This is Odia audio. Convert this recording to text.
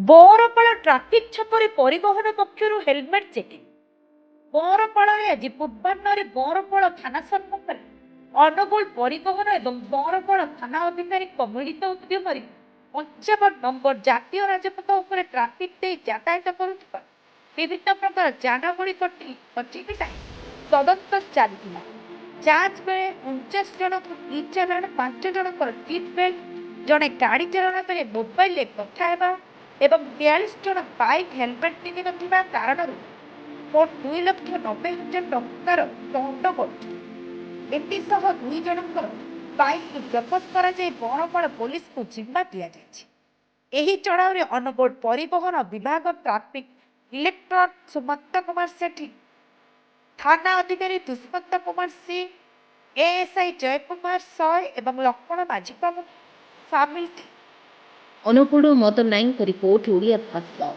ବଅରପାଳ ଟ୍ରାଫିକ୍ ଛକରେ ପରିବହନ ପକ୍ଷରୁ ହେଲମେଟ୍ ଚେକିଂ। ବଅରପାଳରେ ଆଜି ପୂର୍ବାହ୍ନରେ ବଅରପାଳ ଥାନା ସମ୍ମୁଖରେ ଅନୁଗୁଳ ପରିବହନ ଏବଂ ବଅରପାଳ ଥାନା ଅଧିକାରୀଙ୍କ ମିଳିତ ଉଦ୍ୟମରେ 55 ନମ୍ବର ଜାତୀୟ ରାଜପଥ ଉପରେ ଟ୍ରାଫିକ୍ ଦେଇ ଯାତାୟାତ କରୁଥିବା ବିଭିନ୍ନ ପ୍ରକାର ଯାନଗୁଡ଼ିକଟି ପାଇଁ ତଦନ୍ତ ଚାଲିଥିଲା। ଯାଞ୍ଚ ବେଳେ 49 ଜଣଙ୍କୁ ଇ-ଚାଲାଣ, 5 ଜଣଙ୍କର ସିଟ୍ ବେଲ୍ଟ, ଜଣେ ଗାଡ଼ି ଚାଳନା ବେଳେ ମୋବାଇଲରେ କଥା ହେବା ଏବଂ 42 ଜଣ ବାଇକ୍ ହେଲମେଟ୍ ପିନ୍ଧିନଥିବା କାରଣରୁ ମୋଟ 2,90,000 ଟଙ୍କାର ଦଣ୍ଡ ପଡ଼ିଛି। ଏଥିସହ 2 ଜଣଙ୍କର ବାଇକ୍କୁ ଜବତ କରାଯାଇ ବଅରପାଳ ପୋଲିସକୁ ଜିମ୍ମା ଦିଆଯାଇଛି। ଏହି ଚଢ଼ାଉରେ ଅନୁଗୁଳ ପରିବହନ ବିଭାଗ ଟ୍ରାଫିକ୍ ଇନ୍ସପେକ୍ଟର ସୁମନ୍ତ କୁମାର ସେଠୀ, ଥାନା ଅଧିକାରୀ ଦୁଷ୍ମନ୍ତ କୁମାର ସିଂ, ଏଏସ୍ଆଇ ଜୟକୁମାର ସୟ ଏବଂ ଲକ୍ଷ୍ମଣ ମାଝୀ ପ୍ରମୁଖ ସାମିଲ ଥିଲେ। ଅନୁଗୁଳ ମଦନ ନାୟକଙ୍କ ରିପୋର୍ଟ ଓଡ଼ିଆ ଭାଷା।